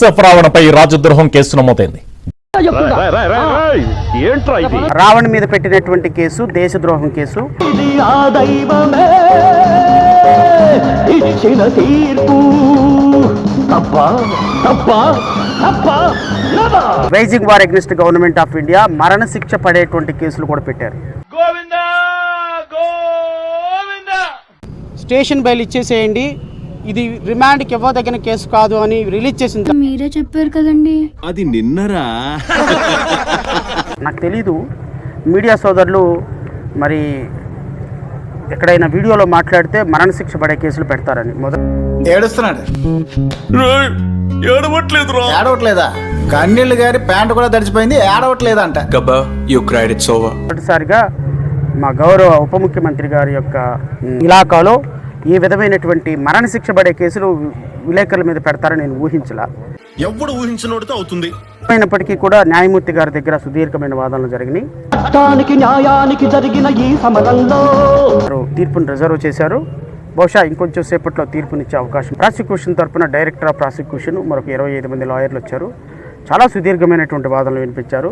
Joseph రావణపై రాజద్రోహం case నమోదైంది. రావణ్ మీద పెట్టినటువంటి కేసు దేశద్రోహం కేసు. Raising war against government of India మరణ శిక్ష పడేటువంటి కేసులు కూడా పెట్టారు. స్టేషన్ బెయిల్ ఇచ్చేసేయండి, ఇది రిమాండ్కి ఇవ్వదగిన కేసు కాదు అని రిలీజ్ చేసింది. మీరే చెప్పారు కదండి. అది నిన్నరా? నాకు తెలీదు, మీడియా సోదరులు మరి ఎక్కడైనా వీడియోలో మాట్లాడితే మరణశిక్ష పడే కేసులు పెడతారని. ఏడుస్తున్నాడు. ఏడవట్లేదా? కన్నీళ్ళు గారి ప్యాంటు కూడా తడిచిపోయింది, ఏడవట్లేదంట. మొదటిసారిగా మా గౌరవ ఉప ముఖ్యమంత్రి గారి యొక్క ఇలాకాలో ఈ విధమైనటువంటి మరణశిక్ష పడే కేసులు విలేకరుల మీద పెడతారని నేను ఊహించలా. ఎప్పుడు ఊహించినోడితో అవుతుంది. అయినప్పటికీ కూడా న్యాయమూర్తి గారి దగ్గర సుదీర్ఘమైన వాదనలు జరిగినాయి. న్యాయానికి జరిగిన ఈ సమరంలో తీర్పును రిజర్వ్ చేశారు. బహుశా ఇంకొంచెం సేపట్లో తీర్పునిచ్చే అవకాశం. ప్రాసిక్యూషన్ తరఫున డైరెక్టర్ ఆఫ్ ప్రాసిక్యూషన్ మరొక 25 మంది లాయర్లు వచ్చారు. చాలా సుదీర్ఘమైనటువంటి వాదనలు వినిపించారు.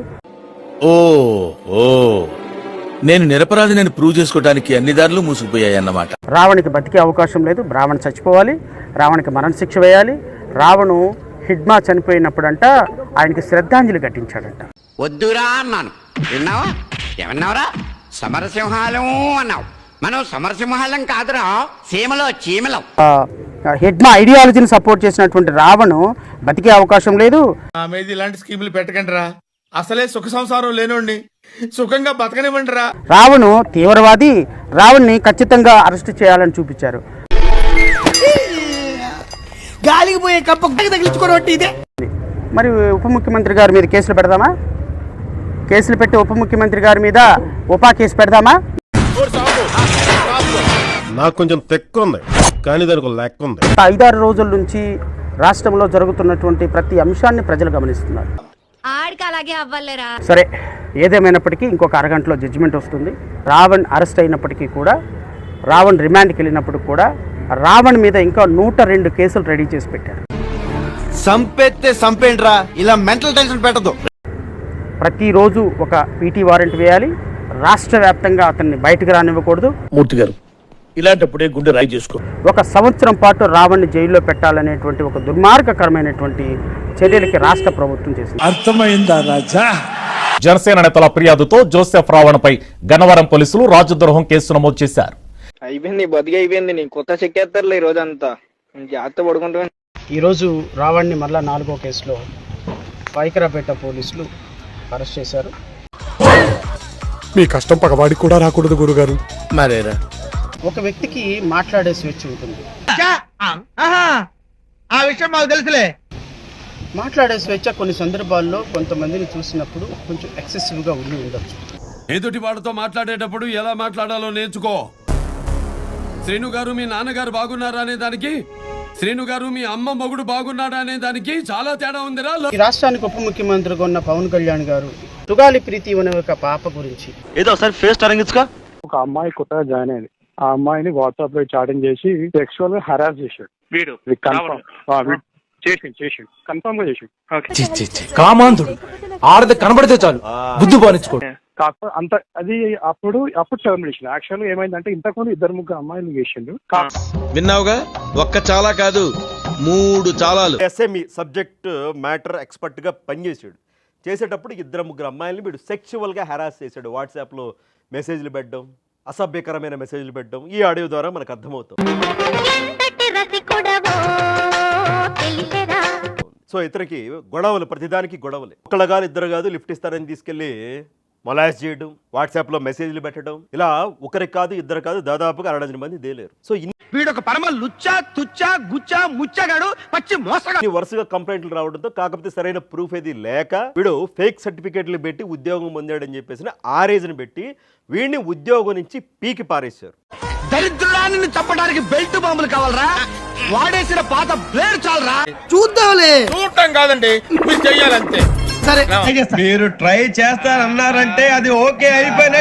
నేను నిరపరాధి, నేను ప్రూవ్ చేసుకోవడానికి అన్ని దారులు మూసుకుపోయాయన్నమాట. రావణ్కి బతికే అవకాశం లేదు, రావణ్ చచ్చిపోవాలి, రావణ్కి మరణశిక్ష వేయాలి. రావణు హిడ్మా చనిపోయినప్పుడంట ఆయనకి శ్రద్ధాంజలి ఘటించాడంట. వద్దురా అన్నాను, విన్నావా? ఏమన్నావురా? సమరసింహాలం అన్నావు. మనం సమరసింహాలం కాదురా, సీమలో చీమలం. హిడ్మా ఐడియాలజీని సపోర్ట్ చేసినటువంటి రావణు బతికే అవకాశం లేదు. ఇలాంటి స్కీములు పెట్టకండి రా, అసలే సుఖ సంసారం లేనోండి, సుఖంగా బతకనివ్వండి రా. రావణు తీవ్రవాది, రావణ్ణి ఖచ్చితంగా అరెస్ట్ చేయాలని చూపించారు. గాలికి పోయే కప్ప తగిలించుకోవడం ఇదే. మరి ఉప ముఖ్యమంత్రి గారి మీద కేసులు పెడదామా? కేసులు పెట్టి ఉప ముఖ్యమంత్రి గారి మీద ఉపా కేసు పెడదామా? నాకు కొంచెం తెక్కు ఉంది, కానీ దానికి లెక్క ఉంది. 5-6 రోజుల నుంచి రాష్ట్రంలో జరుగుతున్నటువంటి ప్రతి అంశాన్ని ప్రజలు గమనిస్తున్నారు. సరే, ఏదేమైనప్పటికీ ఇంకొక అరగంటలో జడ్జిమెంట్ వస్తుంది. రావణ్ అరెస్ట్ అయినప్పటికీ కూడా, రావణ్ రిమాండ్కి వెళ్ళినప్పుడు కూడా రావణ్ మీద ఇంకా 102 కేసులు రెడీ చేసి పెట్టారు. సంపేస్తే సంపేండ్రా, ఇలా మెంటల్ టెన్షన్ పెట్టదు. ప్రతిరోజు ఒక పీటీ వారెంట్ వేయాలి. రాష్ట్ర వ్యాప్తంగా అతన్ని బయటకు రానివ్వకూడదు. మూర్తి గారు, ఇలాంటప్పుడే గుండె రాయి చేసుకో. 1 సంవత్సరం పాటు రావణ్ని జైల్లో పెట్టాలనేటువంటి ఒక దుర్మార్గకరమైనటువంటి చర్యలకి రాష్ట్ర ప్రభుత్వం చేసింది. అర్థమైందా రాజా? జనసేన నేతల ఫిర్యాదుతో జోసెఫ్ రావణపై గన్నవరం పోలీసులు రాజద్రోహం కేసు నమోదు చేశారు. అయిపోయింది, బతికి అయిపోయింది. నీ కొత్త చెక్కేస్తారులే ఈ రోజంతా, జాగ్రత్త పడుకుంటా. ఈరోజు రావణ్ని మరలా 4వ కేసులో పైకరాపేట పోలీసులు అరెస్ట్ చేశారు. మీ కష్టం పగవాడికి కూడా రాకూడదు గురుగారు. మరేరా, ఒక వ్యక్తికి మాట్లాడే స్వేచ్ఛ ఉంటుంది. ఆ విషయం మాకు తెలుసులే. మాట్లాడే స్వేచ్ఛ కొన్ని సందర్భాల్లో కొంతమందిని చూసినప్పుడు కొంచెం ఎక్సెసివ్గా ఉండి ఉండొచ్చు. ఎదుటి వాడితో మాట్లాడేటప్పుడు ఎలా మాట్లాడాలో నేర్చుకో. శ్రీను గారు మీ నాన్నగారు బాగున్నారా అనే దానికి, శ్రీను గారు మీ అమ్మ మొగుడు బాగున్నాడా అనే దానికి చాలా తేడా ఉందిరా. ఈ రాష్ట్రానికి ఉప ముఖ్యమంత్రిగా ఉన్న పవన్ కళ్యాణ్ గారు తుగాలి ప్రీతి అనే ఒక పాప గురించి ఏదో ఒకసారి ఫేస్ టరంగించుకో. ఒక అమ్మాయి కొత్తగా జాయిన్ అయింది. ఆ అమ్మాయిని వాట్సాప్ లో చాటింగ్ చేసి సెక్సువల్ గా హరాస్ చేశాడు. కన్ఫర్మ్ గా చేసాడు. కామాంధుడు, ఆడది కనబడితే చాలు బుద్ధి బానించుకోడు. కాకపోతే అంత అది అప్పుడు టర్మినేషన్. యాక్చువల్ గా ఏమైందంటే ఇంతకుముందు 2-3 అమ్మాయిలు చేసిండు. విన్నావుగా, ఒక్క చాలా కాదు 3 చాలాలు. ఎస్ఎంఈ సబ్జెక్ట్ మ్యాటర్ ఎక్స్పర్ట్ గా పనిచేసాడు. చేసేటప్పుడు 2-3 అమ్మాయిలని వీడు సెక్చువల్ గా హెరాస్ చేశాడు. వాట్సాప్ లో మెసేజ్లు పెట్టడం, అసభ్యకరమైన మెసేజ్లు పెట్టడం ఈ ఆడియో ద్వారా మనకు అర్థమవుతుంది. సో ఇతనికి గొడవలు, ప్రతిదానికి గొడవలే. ఒకళ్ళ కాదు, 2 కాదు, లిఫ్ట్ ఇస్తారని తీసుకెళ్లి మొలాస్ చేయడం, వాట్సాప్ లో మెసేజ్లు పెట్టడం, ఇలా ఒకరికి కాదు, 2 కాదు, దాదాపుగా 60 మంది దేలేరు. సో వీడొక పరమ లుచ్చా తుచ్చా గుచ్చా ముచ్చగాడు, పచ్చి మోసగాడు. వరుసగా కంప్లైంట్లు రావడంతో, కాకపోతే సరైన ప్రూఫ్ ఏది లేక వీడు ఫేక్ సర్టిఫికేట్లు పెట్టి ఉద్యోగం పొందాడని చెప్పేసి ఆ రీజన్ పెట్టి వీడిని ఉద్యోగం నుంచి పీకి పారేశారు. దరిద్రుడాన్ని చంపడానికి బెల్ట్ బాంబులు కావాలరా? వాడేసిన పాత బ్లేడ్ చాలరా? చూద్దాంలే. చూడటం కాదండి, మీరు చెయ్యాలంతే. సరే, మీరు ట్రై చేస్తారన్నారంటే అది ఓకే అయిపోయినట్టు.